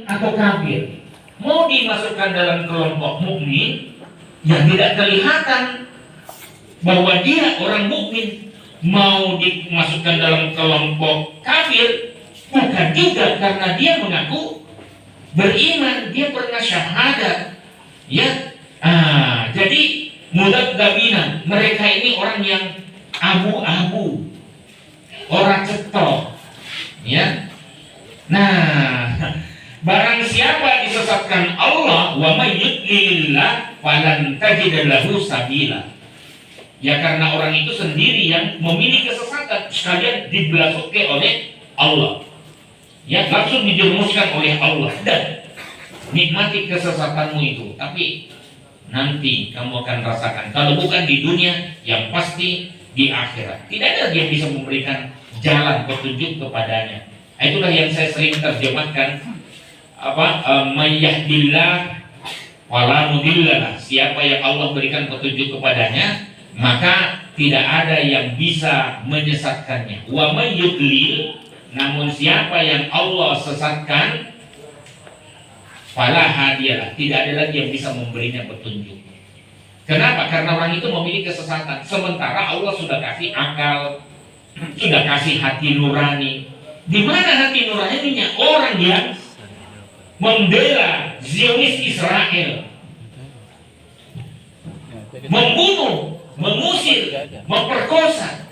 atau kafir. Mau dimasukkan dalam kelompok mukmin yang tidak kelihatan bahwa dia orang mukmin, mau dimasukkan dalam kelompok kafir bukan juga karena dia mengaku beriman, dia pernah syahadat, ya. Jadi mudadzabina, mereka ini orang yang abu-abu, orang cetok, ya. Nah, barang siapa disesatkan Allah, wa may yudlilillah falan tajid lahu sabila. Ya karena orang itu sendiri yang memilih kesesatan, sekalian dibelasuki oleh Allah. Ya langsung dijerumuskan oleh Allah. Dan nikmati kesesatanmu itu, tapi nanti kamu akan rasakan. Kalau bukan di dunia, yang pasti di akhirat. Tidak ada yang bisa memberikan jalan petunjuk kepadanya. Itulah yang saya sering terjemahkan, mayyahdillah wala mudhillalah. Siapa yang Allah berikan petunjuk kepadanya, maka tidak ada yang bisa menyesatkannya. Wa may yudlil, namun siapa yang Allah sesatkan, fala hadiyalah, tidak ada lagi yang bisa memberinya petunjuk. Kenapa? Karena orang itu memiliki kesesatan, sementara Allah sudah kasih akal, sudah kasih hati nurani. Di mana hati nuraninya? Orang yang membela Zionis Israel, membunuh, mengusir, memperkosa.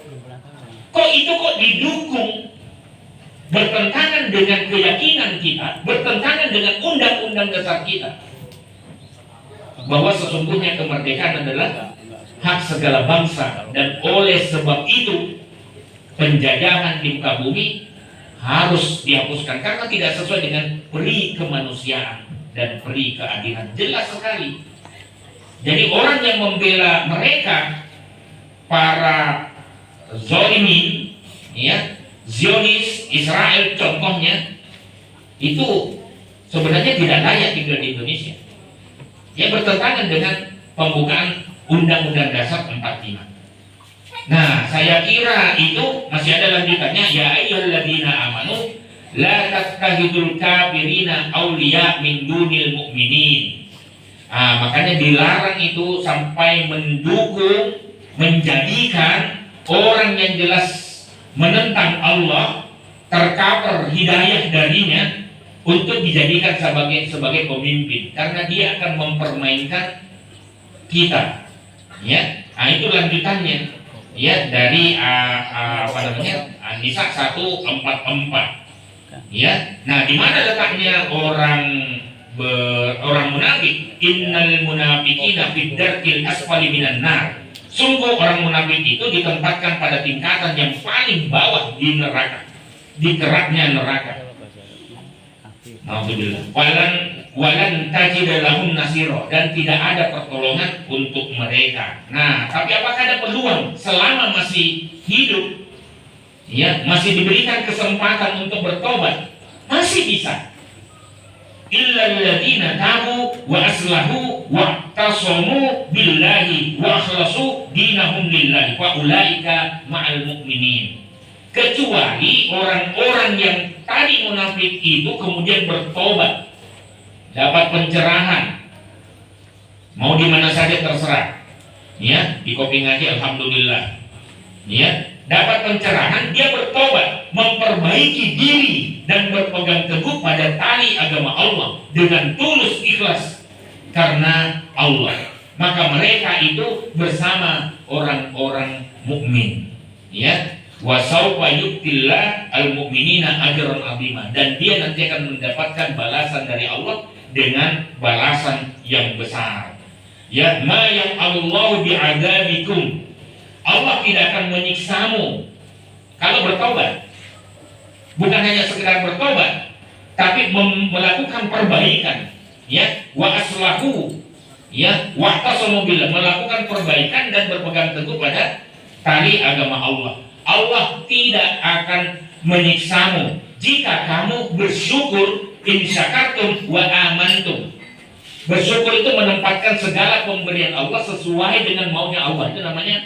Kok itu kok didukung? Bertentangan dengan keyakinan kita, bertentangan dengan undang-undang dasar kita, bahwa sesungguhnya kemerdekaan adalah hak segala bangsa, dan oleh sebab itu penjajahan di muka bumi harus dihapuskan karena tidak sesuai dengan peri kemanusiaan dan peri keadilan. Jelas sekali. Jadi orang yang membela mereka, para zalimin, ya, Zionis Israel contohnya, itu sebenarnya tidak layak tinggal di Indonesia. Ya bertentangan dengan pembukaan Undang-Undang Dasar 45. Nah, saya kira itu masih ada lanjutannya. Ya ayyuhalladzina amanu la tattakhidul kafirina awliya min dunil mu'minin. Makanya dilarang itu sampai mendukung, menjadikan orang yang jelas menentang Allah, tercover hidayah darinya, untuk dijadikan sebagai pemimpin, karena dia akan mempermainkan kita. Ya, itu lanjutannya. Ya, dari An-Nisa 144. Ya, nah di mana letaknya orang munafik? Innal munafiqina fid darkil asfali minan nar. Sungguh orang munafik itu ditempatkan pada tingkatan yang paling bawah di neraka, di keraknya neraka. Alhamdulillah. Walan tajid lahum nasiro, dan tidak ada pertolongan untuk mereka. Nah, tapi apakah ada peluang selama masih hidup? Ya, masih diberikan kesempatan untuk bertobat, masih bisa. Illal ladzina tabu wa aslahu wa tasamu billahi wa akhlasu dinahum lillahi fa ulaika ma'al mu'minin. Kecuali orang-orang yang tadi munafik itu kemudian bertobat, dapat pencerahan, mau di mana saja terserah, ya, di kopi ngaji alhamdulillah, ya, dapat pencerahan, dia bertobat, memperbaiki diri dan berpegang teguh pada tali agama Allah dengan tulus ikhlas karena Allah, maka mereka itu bersama orang-orang mukmin, ya. Wa sawfa yu'tillah al-mu'minina ajran 'azima, dan dia nanti akan mendapatkan balasan dari Allah dengan balasan yang besar. Ya, ma ya'allahu bi'adzabikum, Allah tidak akan menyiksamu kalau bertobat. Bukan hanya sekedar bertobat, tapi melakukan perbaikan, ya, wa aslahu, ya, wa tasamu billah, melakukan perbaikan dan berpegang teguh pada tali agama Allah. Allah tidak akan menyiksamu jika kamu bersyukur, in syakartum wa amantum. Bersyukur itu menempatkan segala pemberian Allah sesuai dengan maunya Allah, itu namanya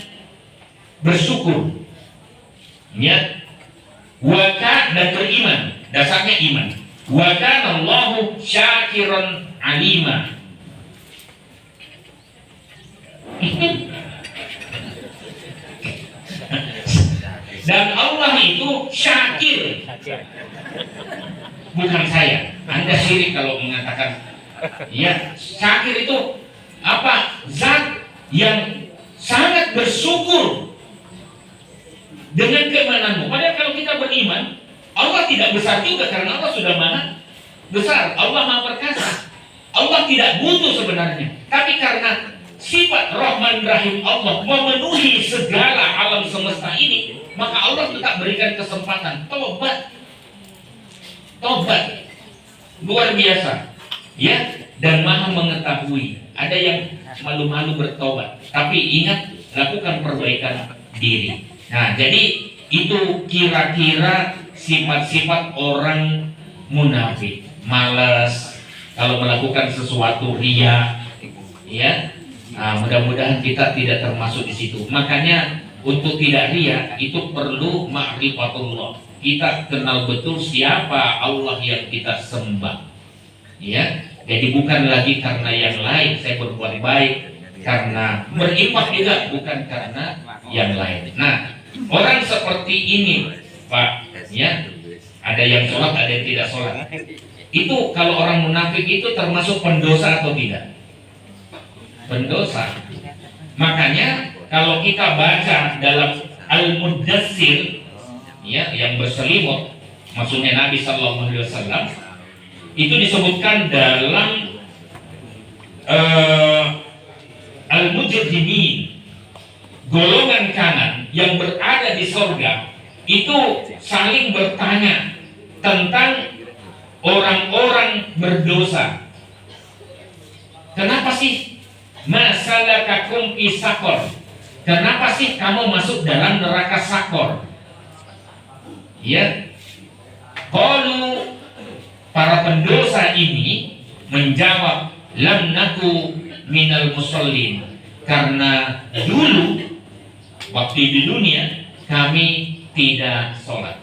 bersyukur. Ya, waka, dan beriman, dasarnya iman. Wa kana Allahu syakiron alima. Dan Allah itu syakir. Bukan saya. Anda syirik kalau mengatakan ya, syakir itu apa? Zat yang sangat bersyukur dengan keimananmu. Padahal kalau kita beriman, Allah tidak besar juga karena Allah sudah maha besar. Allah maha perkasa. Allah tidak butuh sebenarnya. Tapi karena sifat Rahman Rahim Allah memenuhi segala alam semesta ini, maka Allah tetap berikan kesempatan tobat. Tobat luar biasa, ya, dan maha mengetahui. Ada yang malu-malu bertobat, tapi ingat, lakukan perbaikan diri. Nah, jadi itu kira-kira sifat-sifat orang munafik. Malas kalau melakukan sesuatu, ria, ya. Nah, mudah-mudahan kita tidak termasuk di situ. Makanya untuk tidak ria itu perlu ma'rifatullah. Kita kenal betul siapa Allah yang kita sembah. Ya, jadi bukan lagi karena yang lain saya berbuat baik, karena berinfak juga bukan karena yang lain. Nah, orang seperti ini, Pak, ya, ada yang sholat, ada yang tidak sholat. Itu kalau orang munafik itu termasuk pendosa atau tidak? Pendosa. Makanya kalau kita baca dalam Al-Muddatsir, ya, yang berselimut, maksudnya Nabi Sallallahu Alaihi Wasallam, itu disebutkan dalam Al-Mujrimin, golongan kanan yang berada di sorga itu saling bertanya tentang orang-orang berdosa. Kenapa sih masalakakum fi sakor? Kenapa sih kamu masuk dalam neraka sakor? Ya, qalu, para pendosa ini menjawab, lam naku minal musallin, karena dulu waktu di dunia kami tidak sholat.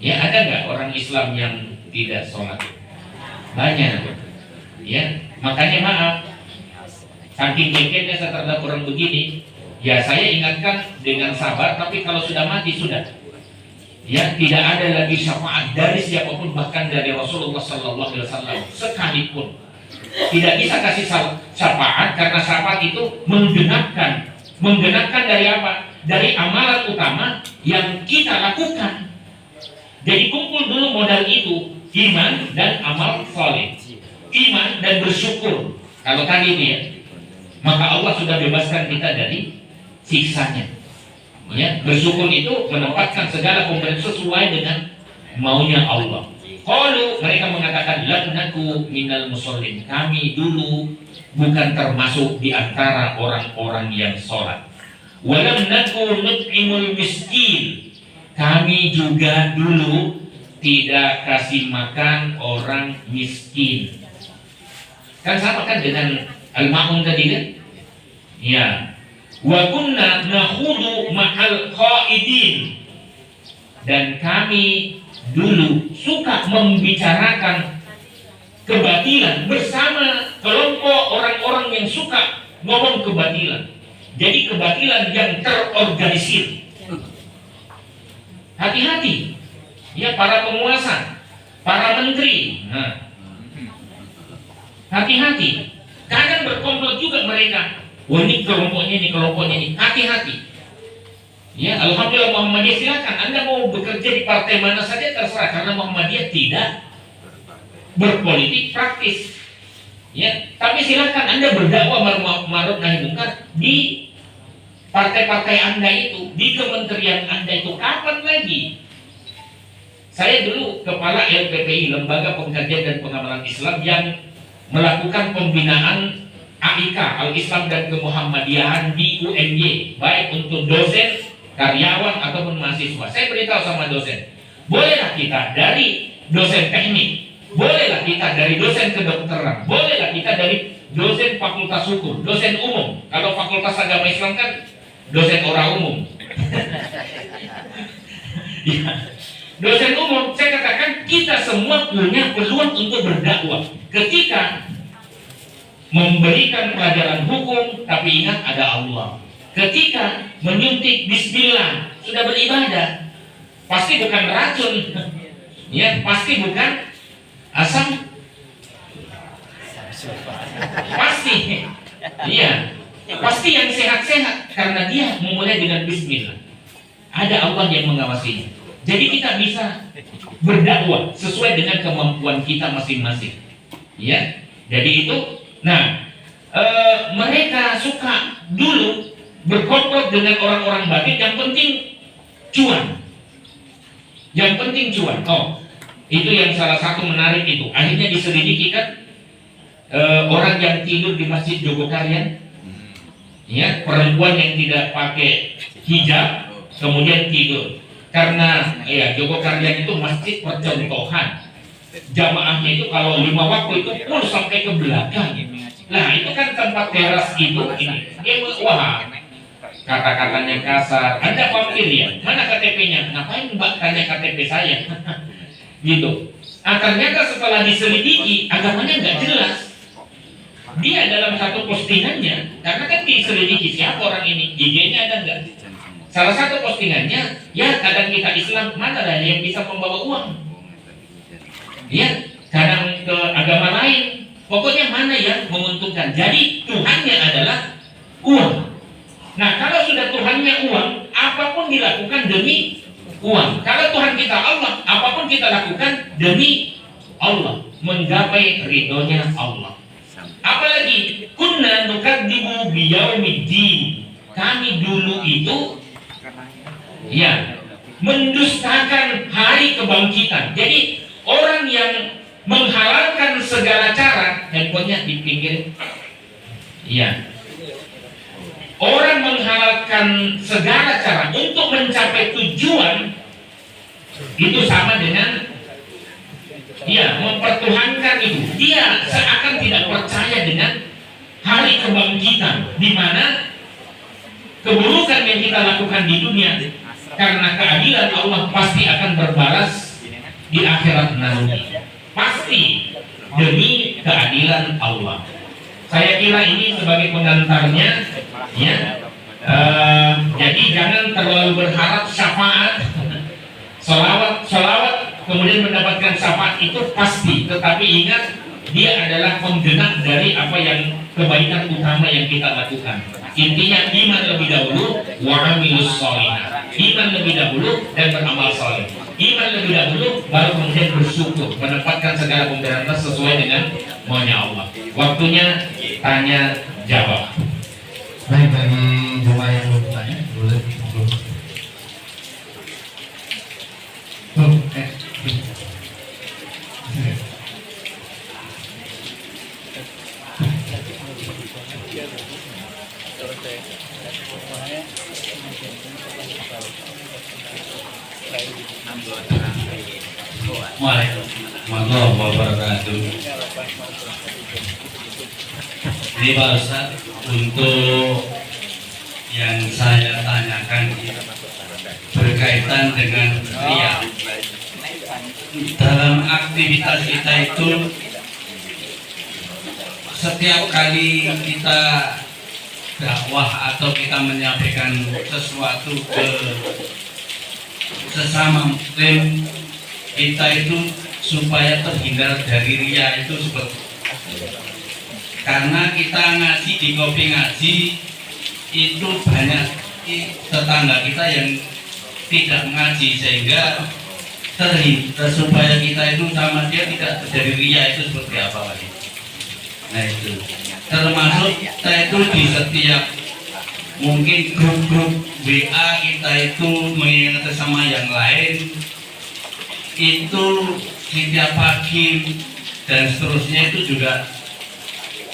Ya, ada nggak orang Islam yang tidak sholat? Banyak. Ya, makanya maaf, saking jengkelnya saya terhadap orang begini, ya saya ingatkan dengan sabar, tapi kalau sudah mati sudah. Ya, tidak ada lagi syafaat dari siapapun, bahkan dari Rasulullah Sallallahu Alaihi Wasallam sekalipun. Tidak bisa kasih syafaat karena syafaat itu menggenapkan dari apa? Dari amalan utama yang kita lakukan. Jadi kumpul dulu modal itu, iman dan amal soleh, iman dan bersyukur. Kalau tadi itu ya, maka Allah sudah bebaskan kita dari siksanya. Ya, bersyukur itu menempatkan segala pemberian sesuai dengan maunya Allah. Qalu, mereka mengatakan, lam naku minal musallin, kami dulu bukan termasuk di antara orang-orang yang sholat. Walam naku nut'imul miskin, kami juga dulu tidak kasih makan orang miskin. Kan sama kan dengan al-ma'un tadi kan? Ya. Wa kunna nakhudu ma'al qaidin, dan kami dulu suka membicarakan kebatilan bersama kelompok orang-orang yang suka ngomong kebatilan. Jadi kebatilan yang terorganisir. Hati-hati ya para penguasa, para menteri. Nah, hati-hati. Kadang berkomplot juga mereka. Wah, ini kelompoknya ini, hati-hati. Ya, alhamdulillah Muhammadiyah, silakan Anda mau bekerja di partai mana saja terserah, karena Muhammadiyah tidak berpolitik praktis. Ya, tapi silakan Anda berdakwah ma'ruf nahi munkar di partai-partai Anda itu, di kementerian Anda itu. Kapan lagi? Saya dulu kepala LPPI, Lembaga Pengkajian dan Pengamalan Islam, yang melakukan pembinaan AIK, Al-Islam dan Kemuhammadiyahan di UNY, baik untuk dosen, karyawan ataupun mahasiswa. Saya beritahu sama dosen, bolehlah kita dari dosen teknik, bolehlah kita dari dosen kedokteran, bolehlah kita dari dosen fakultas hukum, dosen umum. Kalau fakultas agama Islam kan dosen orang umum. Ya. dosen umum, saya katakan kita semua punya peluang untuk berdakwah. Ketika memberikan pelajaran hukum, tapi ingat ada Allah. Ketika menyuntik bismillah, sudah beribadah, pasti bukan racun, ya, pasti bukan asam, pasti, iya, pasti yang sehat-sehat karena dia memulai dengan bismillah. Ada Allah yang mengawasinya. Jadi kita bisa berdakwah sesuai dengan kemampuan kita masing-masing. Ya, jadi itu. Nah, mereka suka dulu berkomplot dengan orang-orang batin. Yang penting cuan. Yang penting cuan. Oh, itu yang salah satu menarik itu. Akhirnya diselidiki kan, orang yang tidur di Masjid Jogokarian, ya, perempuan yang tidak pakai hijab, kemudian tidur. Karena ya Jogokarian itu masjid percontohan. Jamaahnya itu kalau 5 waktu itu full sampai ke belakang. Nah itu kan tempat teras itu ini. Wah, kata-katanya kasar. Anda pampir ya? Mana KTP-nya? Ngapain Mbak tanya KTP saya? Gitu. Nah, ternyata setelah diselidiki agamanya nggak jelas. Dia dalam satu postingannya, karena kan diselidiki siapa orang ini, IG-nya ada nggak? Salah satu postingannya, ya kadang kita Islam, mana lah yang bisa membawa uang? Ya, kadang ke agama lain, pokoknya mana yang menguntungkan. Jadi Tuhannya adalah uang. Nah kalau sudah Tuhannya uang, apapun dilakukan demi uang. Kalau Tuhan kita Allah, apapun kita lakukan demi Allah, menggapai ridhonya Allah. Apalagi kunna nukadzibu biyaumiddin. Kami dulu itu ya mendustakan hari kebangkitan. Jadi orang yang menghalalkan segala cara, handphonenya di pinggir, ya, orang menghalalkan segala cara untuk mencapai tujuan itu sama dengan dia mempertuhankan itu. Dia seakan tidak percaya dengan hari kebangkitan, di mana keburukan yang kita lakukan di dunia karena keadilan Allah pasti akan berbalas di akhirat nanti. Pasti demi keadilan Allah. Saya kira ini sebagai pengantarnya, ya. Jadi jangan terlalu berharap syafaat, salawat kemudian mendapatkan syafaat itu pasti. Tetapi ingat, dia adalah penggenak dari apa yang kebaikan utama yang kita lakukan. Intinya iman lebih dahulu, wa amilus sholihah. Iman lebih dahulu dan beramal soleh. Iman lebih dahulu, baru kemudian bersyukur, menempatkan segala pemberian sesuai dengan maunya Allah. Waktunya tanya jawab. Baik, bagi jemaah yang mau bertanya, boleh. Waalaikumsalam wabarakatuh. Ini Pak Ustaz, untuk yang saya tanyakan berkaitan dengan riya. Dalam aktivitas kita itu, setiap kali kita dakwah atau kita menyampaikan sesuatu ke sesama muslim, kita itu supaya terhindar dari riya itu seperti, karena kita ngaji di kopi ngaji itu banyak tetangga kita yang tidak mengaji, sehingga terhindar supaya kita itu sama dia tidak terjadi riya itu seperti apa lagi. Nah itu termasuk kita itu di setiap mungkin grup-grup WA kita itu mengingat sama yang lain itu setiap pagi dan seterusnya itu juga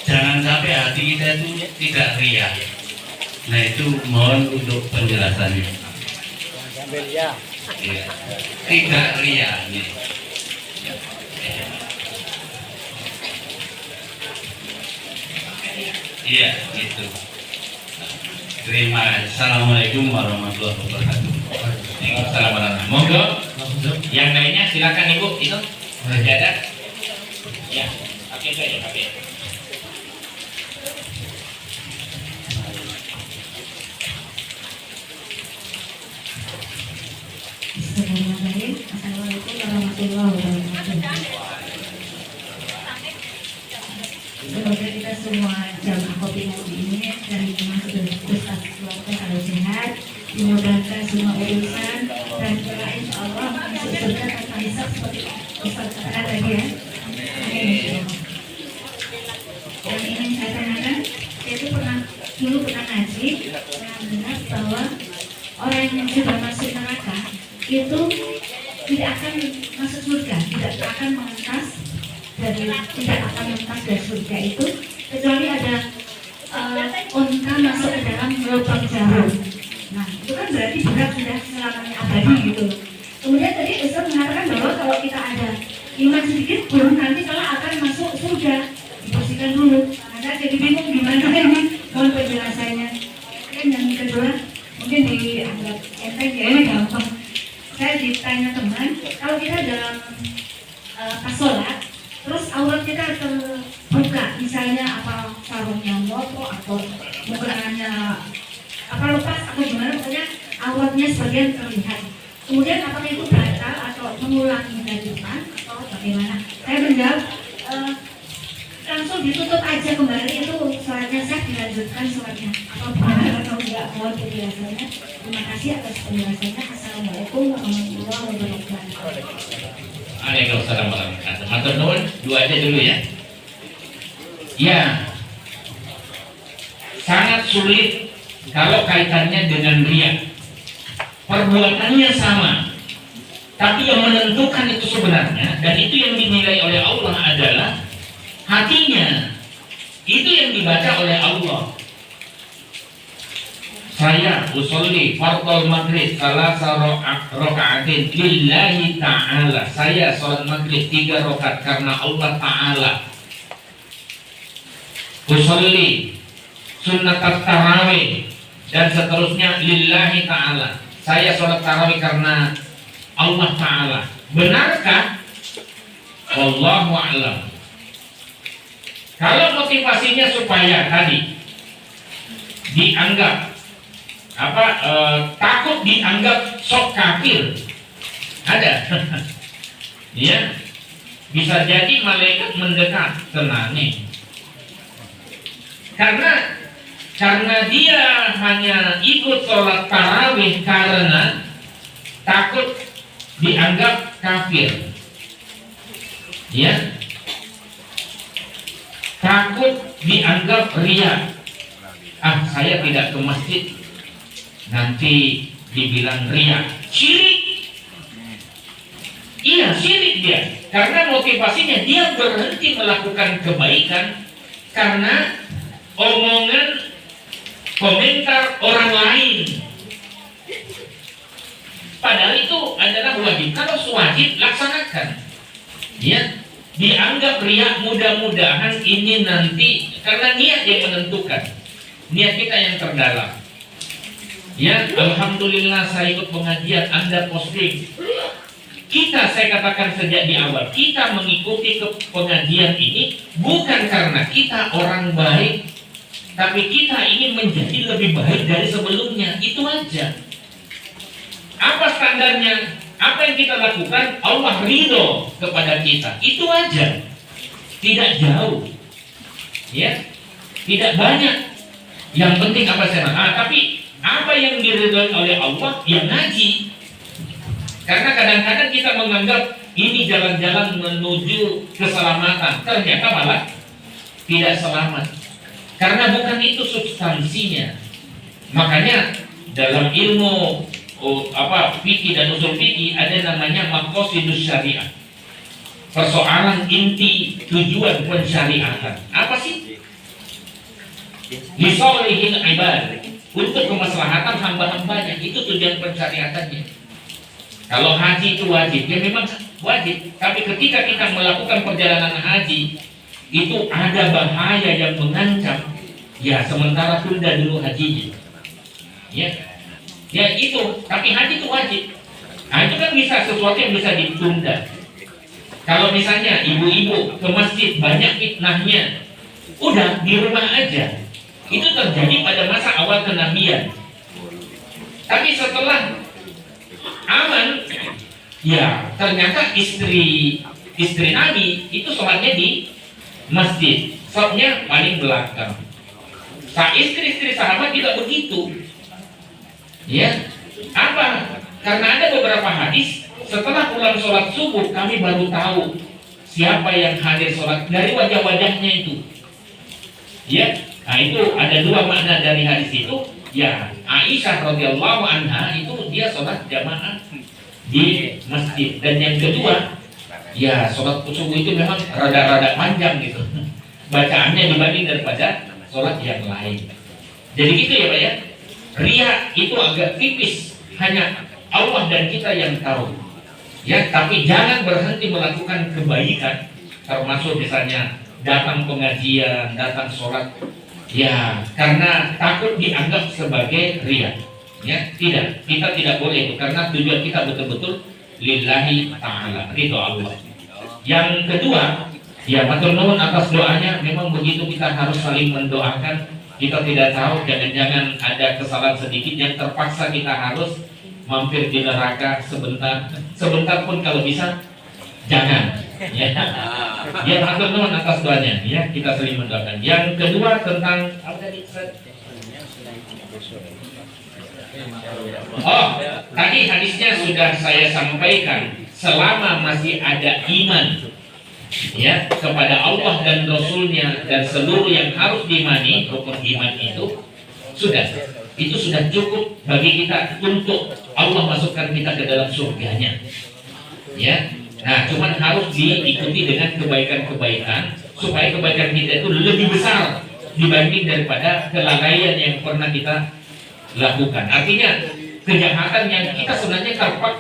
jangan sampai hati kita itu tidak riya. Nah itu mohon untuk penjelasannya. Ya. Tidak riya. Iya gitu. Terima kasih. Assalamualaikum warahmatullahi wabarakatuh. Assalamualaikum. Monggo. Yang lainnya silakan Ibu itu sajadah. Ya, pakai saja pakai. Bismillahirrahmanirrahim. Assalamualaikum warahmatullahi wabarakatuh. Semoga kita semua jamaah kopi ngopi ini dan termasuk Ustaz keluarga kalau sehat, dimudahkan semua urusan dan doa insya Allah masuk surga tanpa hisab seperti Ustaz katakan tadi ya. Amin. Yang ingin saya tanyakan, saya itu dulu pernah ngaji, pernah dengar bahwa orang yang sudah masuk neraka itu tidak akan masuk surga, tidak akan mengentas dari tidak akan mengentas dari surga itu kecuali ada unta masuk ke dalam lubang jarum. Nah itu kan berarti berat sudah selamanya abadi gitu. Kemudian tadi Ustaz mengatakan bahwa kalau kita ada iman sedikit belum nanti kalau akan masuk surga, dibersihkan dulu. Anda jadi bingung gimana ini mohon penjelasannya. Dan yang kedua mungkin dianggap enteng ya, ini gampang. Saya ditanya teman, kalau kita dalam pas sholat, terus aurat kita terbuka, misalnya apa sarungnya moto atau mukanya apa lepas atau gimana, pokoknya auratnya sebagian terlihat. Kemudian apakah itu batal atau mengulangi kehidupan atau bagaimana? Saya menjawab langsung ditutup aja kembali, itu sholatnya sah, dilanjutkan sholatnya. Atau benar atau enggak, mohon penjelasannya. Terima kasih atas penjelasannya. Assalamualaikum warahmatullahi wabarakatuh. Waalaikumsalam warahmatullahi wabarakatuh. Matur nuwun, dua aja dulu ya. Ya, sangat sulit kalau kaitannya dengan riya. Perbuatannya sama, tapi yang menentukan itu sebenarnya, dan itu yang dinilai oleh Allah adalah hatinya. Itu yang dibaca oleh Allah. Saya usolli fardhu maghrib salasa raka'atin lillahi ta'ala. Saya sholat maghrib 3 rakaat karena Allah Ta'ala. Usolli sunnat tarawih dan seterusnya lillahi ta'ala. Saya sholat tarawih karena Allah Ta'ala. Benarkah? Wallahu a'lam. Kalau motivasinya supaya tadi dianggap takut dianggap sok kafir, ada. Ya, bisa jadi malaikat mendekat, tenang nih. Karena dia hanya ikut sholat tarawih karena takut dianggap kafir, ya, takut dianggap riya. Saya tidak ke masjid nanti dibilang riya, syirik. Iya, syirik dia. Karena motivasinya dia berhenti melakukan kebaikan karena omongan komentar orang lain. Padahal itu adalah wajib. Kalau wajib laksanakan. Ya, dianggap riya, mudah-mudahan ini nanti karena niat yang menentukan. Niat kita yang terdalam. Ya, alhamdulillah saya ikut pengajian, Anda posting. Saya katakan sejak di awal, kita mengikuti pengajian ini bukan karena kita orang baik, tapi kita ingin menjadi lebih baik dari sebelumnya. Itu aja. Apa standarnya? Apa yang kita lakukan? Allah ridho kepada kita. Itu aja. Tidak jauh. Ya, tidak banyak. Yang penting apa tapi apa yang diridhoi oleh Allah, ya ngaji. Karena kadang-kadang kita menganggap ini jalan-jalan menuju keselamatan, ternyata malah tidak selamat. Karena bukan itu substansinya. Makanya dalam ilmu fikih dan usul fikih ada namanya maqasidus syariah. Persoalan inti tujuan pensyariatan. Apa sih? Lisolihil ibad, untuk kemaslahatan hamba-hambanya, itu tujuan pensyariatannya. Kalau haji itu wajib, ya memang wajib. Tapi ketika kita melakukan perjalanan haji, itu ada bahaya yang mengancam. Ya, sementara tunda dulu hajinya. Ya itu. Tapi haji itu wajib. Nah, itu kan bisa sesuatu yang bisa ditunda. Kalau misalnya ibu-ibu ke masjid banyak fitnahnya, udah di rumah aja. Itu terjadi pada masa awal kenabian. Tapi setelah aman, ya ternyata istri Nabi itu sholatnya di masjid, sholatnya paling belakang. Istri-istri sahabat tidak begitu. Ya, apa? Karena ada beberapa hadis setelah pulang sholat subuh kami baru tahu siapa yang hadir sholat dari wajah-wajahnya itu. Ya, nah itu ada dua makna dari hadis itu. Ya, Aisyah radhiyallahu anha itu dia sholat jamaah di masjid, dan yang kedua, ya sholat subuh itu memang rada-rada panjang gitu bacaannya dibanding daripada sholat yang lain. Jadi gitu ya Pak ya. Riya itu agak tipis, hanya Allah dan kita yang tahu. Ya, tapi jangan berhenti melakukan kebaikan, termasuk misalnya datang pengajian, datang sholat, ya karena takut dianggap sebagai riya. Ya, tidak, kita tidak boleh itu, karena tujuan kita betul-betul lillahi ta'ala, ridho Allah. Yang kedua, ya matur nuwun atas doanya. Memang begitu, kita harus saling mendoakan. Kita tidak tahu, jangan-jangan ada kesalahan sedikit yang terpaksa kita harus mampir di neraka sebentar pun kalau bisa jangan. Ya, ya matur nuwun atas doanya. Ya, kita saling mendoakan. Yang kedua tentang apa tadi? Oh, tadi hadisnya sudah saya sampaikan. Selama masih ada iman, ya, kepada Allah dan Rasulnya dan seluruh yang harus diimani, rukun iman itu sudah cukup bagi kita untuk Allah masukkan kita ke dalam surganya. Ya, nah cuman harus diikuti dengan kebaikan-kebaikan supaya kebaikan kita itu lebih besar dibanding daripada kelalaian yang pernah kita lakukan. Artinya kejahatan yang kita sebenarnya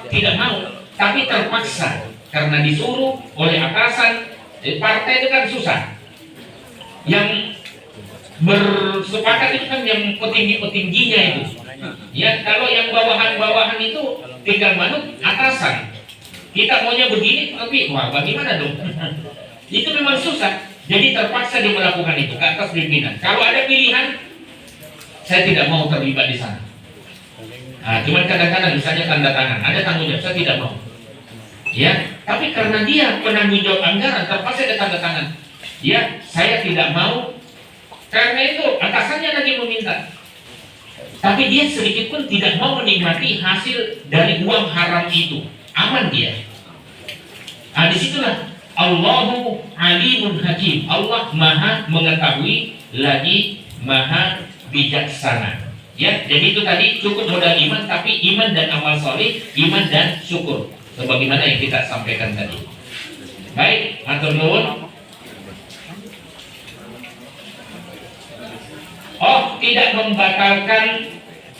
tidak mau, tapi terpaksa karena disuruh oleh atasan. Partai itu kan susah. Yang bersepakat itu kan yang petinggi-petingginya itu. Ya, kalau yang bawahan-bawahan itu tinggal manut atasan. Kita maunya begini, tapi wah bagaimana dong? Itu memang susah. Jadi terpaksa dia melakukan itu ke atas pimpinan. Kalau ada pilihan, saya tidak mau terlibat di sana. Nah, cuman kadang-kadang misalnya tanda tangan, ada tanggung jawab, saya tidak mau. Ya, tapi karena dia penanggung jawab anggaran, terpaksa ada tanda tangan. Ya, saya tidak mau. Karena itu atasannya lagi meminta. Tapi dia sedikit pun tidak mau menikmati hasil dari uang haram itu. Aman dia. Nah, disitulah Allahu alimun hakim. Allah maha mengetahui lagi maha bijaksana. Ya, jadi itu tadi cukup modal iman, tapi iman dan amal soleh, iman dan syukur. Sebagaimana yang kita sampaikan tadi. Baik, matur nuwun. Oh, tidak membatalkan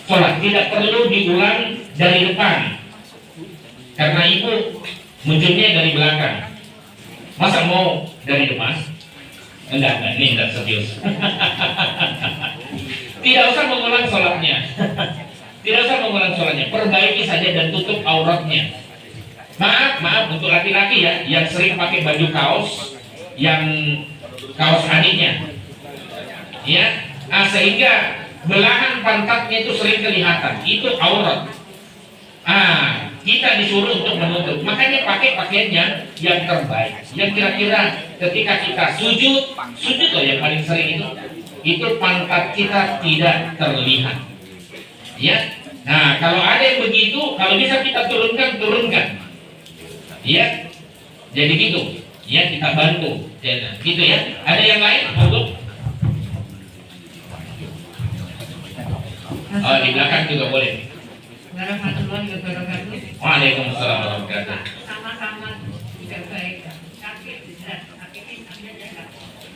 sholat, tidak perlu diulang dari depan. Karena ibu munculnya dari belakang. Masa mau dari depan? Enggak, ini enggak serius. Tidak usah mengulang sholatnya. Tidak usah mengulang sholatnya. Perbaiki saja dan tutup auratnya. Maaf untuk laki-laki ya, yang sering pakai baju kaos, yang kaos adiknya, ya, sehingga belahan pantatnya itu sering kelihatan, itu aurat. Kita disuruh untuk menutup, makanya pakai pakaiannya yang terbaik, yang kira-kira ketika kita sujud loh yang paling sering itu pantat kita tidak terlihat. Ya, nah kalau ada yang begitu, kalau bisa kita turunkan. Ya, jadi gitu. Ya, kita bantu. Ya, gitu ya. Ada yang lain untuk? Oh, di belakang juga boleh. Warahmatullahi wabarakatuh. Waalaikumsalam warahmatullahi wabarakatuh. Sama-sama tidak baik. Sakit tidak sakitin Anda jaga.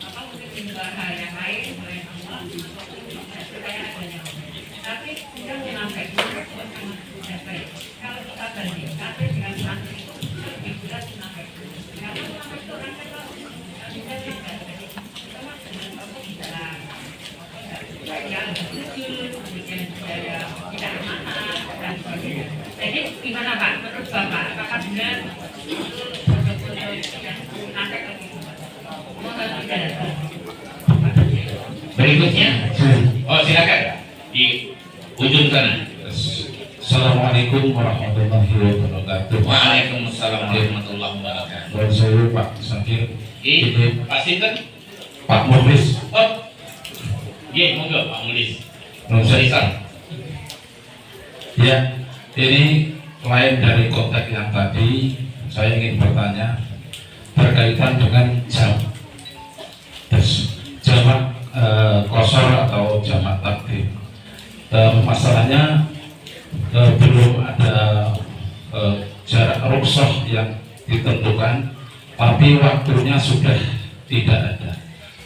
Apa mungkin bahaya yang lain selain Allah supaya adanya Allah. Tapi tidak menafik. Tidak baik. Kalau kita banding, tapi dengan santri itu juga menafik. Kalau menafik itu orang kita bisa tidak baik. Sama dengan kamu bisa yang jujur, kemudian tidak maaf dan sebagainya. Jadi gimana Pak? Menurut Bapak, apakah benar itu pondok-pondok yang ada mohon tidak? Berikutnya, oh silakan di ujung sana. Assalamualaikum warahmatullahi wabarakatuh. Waalaikumsalam warahmatullahi wabarakatuh. Dan saya Pak Sakir, Ini Pak Sinten? Pak Mulis, Oh, iya monggo Pak Mulis. Nun sewu. Silakan. Ya, ini lain dari konteks yang tadi. Saya ingin bertanya berkaitan dengan jam, jamak kosor atau jamak takdim. Masalahnya belum ada jarak rukhsah yang ditentukan, tapi waktunya sudah tidak ada.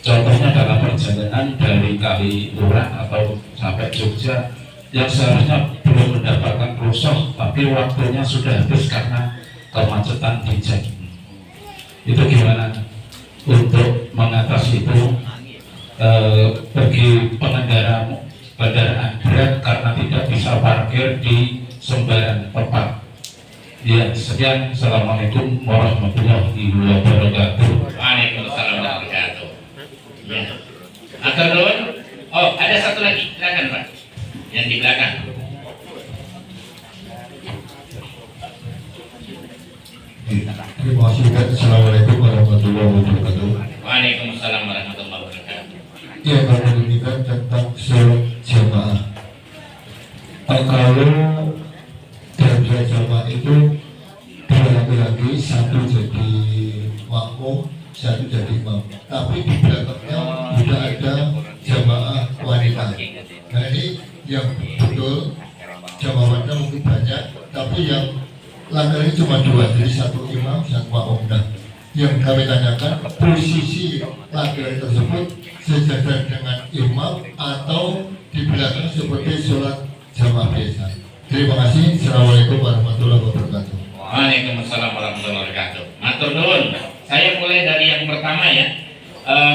Contohnya dalam perjalanan dari Kaliurang atau sampai Jogja yang seharusnya belum mendapatkan rukhsah, tapi waktunya sudah habis karena kemacetan di jam. Itu gimana untuk mengatasi itu bagi pengendara kendaraan berat karena tidak bisa parkir di sembarang tempat. Ya, sekian. Assalamualaikum warahmatullahi wabarakatuh. Waalaikumsalam warahmatullahi wabarakatuh. Ya. Atur nuwun. Oh, ada satu lagi. Silakan Pak. Yang di belakang. Terima kasih. Assalamualaikum warahmatullahi wabarakatuh. Waalaikumsalam warahmatullahi wabarakatuh. Ya, kalau ini kan tentang sholat jamaah. Kalau dalam sholat jamaah itu dua laki-laki, satu jadi makmum, satu jadi imam. Tapi di belakangnya tidak ada jamaah wanita. Nah ini yang betul jamaah wanita mungkin banyak, tapi yang laki-laki cuma dua, jadi satu imam, satu makmum. Nah, yang kami tanyakan posisi laki-laki tersebut sejajar dengan imam atau di belakang seperti sholat jamaah biasa. Terima kasih. Assalamualaikum warahmatullahi wabarakatuh. Waalaikumsalam warahmatullahi wabarakatuh. Matur nuwun. Saya mulai dari yang pertama ya,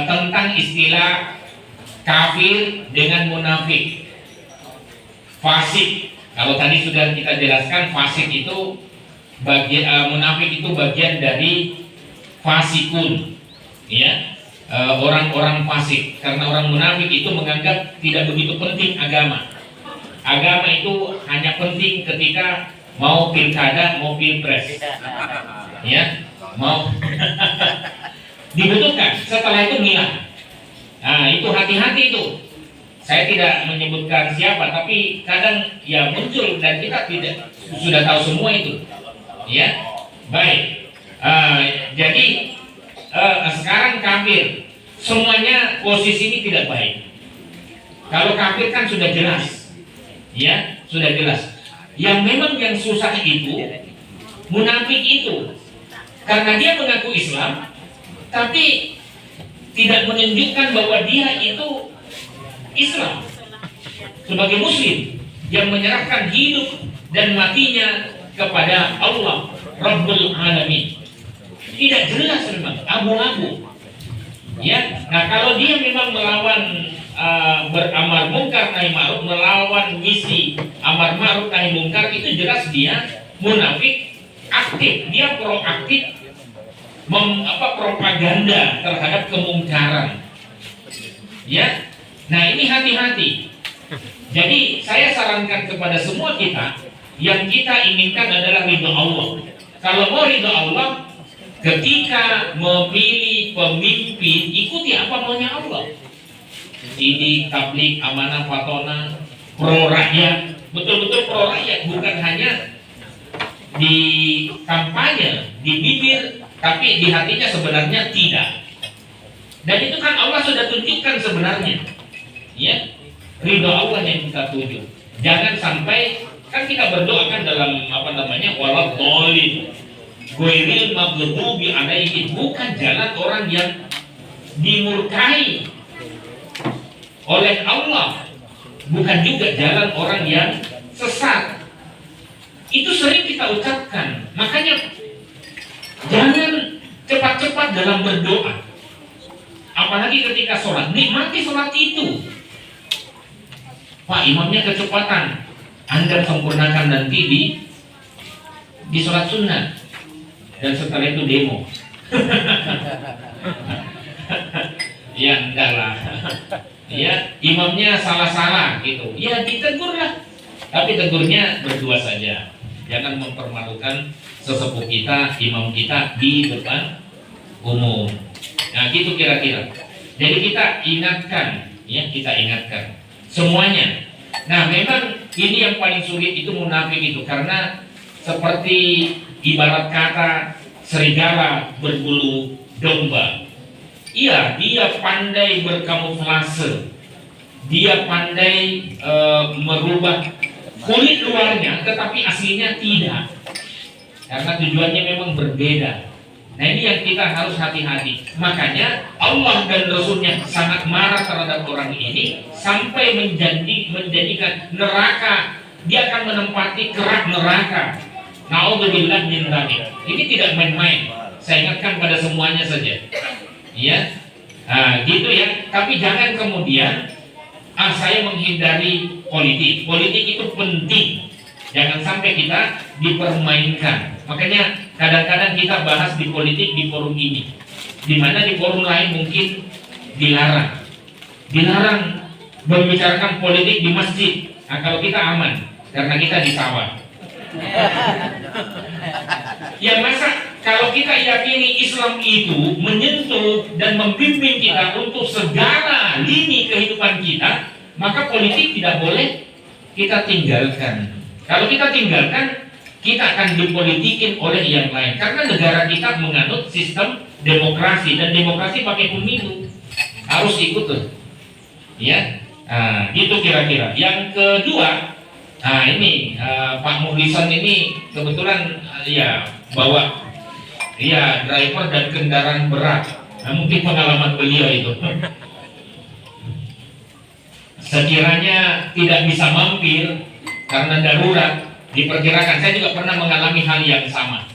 tentang istilah kafir dengan munafik, fasik. Kalau tadi sudah kita jelaskan, fasik itu bagian, munafik itu bagian dari fasikun, ya, orang-orang fasik. Karena orang munafik itu menganggap tidak begitu penting agama. Agama itu hanya penting ketika mau pilkada, mau pilpres, ya, mau dibutuhkan. Setelah itu ngilang. Nah, itu hati-hati itu. Saya tidak menyebutkan siapa, tapi kadang ya muncul dan kita tidak sudah tahu semua itu, ya. Baik. Jadi sekarang kafir, semuanya posisi ini tidak baik. Kalau kafir kan sudah jelas, ya, sudah jelas. Yang memang yang susah itu munafik itu, karena dia mengaku Islam, tapi tidak menunjukkan bahwa dia itu Islam sebagai Muslim yang menyerahkan hidup dan matinya kepada Allah Rabbul Alamin. Tidak jelas memang, abu-abu. Ya, nah kalau dia memang melawan beramar mungkar nahi ma'ruf, melawan misi amar ma'ruf nahi mungkar, itu jelas dia munafik aktif, dia proaktif propaganda terhadap kemungkaran. Ya, nah ini hati-hati. Jadi saya sarankan kepada semua kita, yang kita inginkan adalah ridho Allah. Kalau mau ridho Allah, ketika memilih pemimpin, ikuti apa maunya Allah. Ini tablik, amanah, fatona, pro rakyat, betul-betul pro rakyat, bukan hanya di kampanye, di bibir, tapi di hatinya sebenarnya tidak. Dan itu kan Allah sudah tunjukkan sebenarnya, ya, ridho Allah yang kita tuju. Jangan sampai, kan kita berdoa kan dalam walad dhalin ghairil maghdubi alaihim, bukan jalan orang yang dimurkai oleh Allah, bukan juga jalan orang yang sesat. Itu sering kita ucapkan. Makanya jangan cepat-cepat dalam berdoa, apalagi ketika sholat. Nikmati sholat itu. Pak, imamnya kecepatan, Anda sempurnakan nanti di sholat sunnah, dan setelah itu demo. Ya enggak lah. Ya, imamnya salah-salah gitu. Ya ditegur lah. Tapi tegurnya berdua saja. Jangan mempermalukan sesepuh kita, imam kita di depan umum. Nah, gitu kira-kira. Jadi kita ingatkan, ya, kita ingatkan semuanya. Nah, memang ini yang paling sulit itu munafik itu, karena seperti ibarat kata serigala berbulu domba. Iya, dia pandai berkamuflase, dia pandai merubah kulit luarnya, tetapi aslinya tidak, karena tujuannya memang berbeda. Nah, ini yang kita harus hati-hati. Makanya Allah dan Rasulnya sangat marah terhadap orang ini, sampai menjadikan neraka, dia akan menempati kerak neraka. Na'udzubillah min dzalik. Ini tidak main-main. Saya ingatkan pada semuanya saja. Ya, nah, gitu ya. Tapi jangan kemudian saya menghindari politik. Politik itu penting. Jangan sampai kita dipermainkan. Makanya kadang-kadang kita bahas di politik di forum ini, di mana di forum lain mungkin dilarang. Dilarang membicarakan politik di masjid. Nah, kalau kita aman, karena kita di sawah. Ya, masa kalau kita yakini Islam itu menyentuh dan membimbing kita untuk segala lini kehidupan kita, maka politik tidak boleh kita tinggalkan. Kalau kita tinggalkan, kita akan dipolitikin oleh yang lain. Karena negara kita menganut sistem demokrasi, dan demokrasi pakai pemilu, harus ikut tuh. Ya, nah, gitu kira-kira. Yang kedua, nah ini Pak Muhlisan ini kebetulan ya bawa driver dan kendaraan berat. Nah, mungkin pengalaman beliau itu. Sekiranya tidak bisa mampir karena darurat, diperkirakan, saya juga pernah mengalami hal yang sama.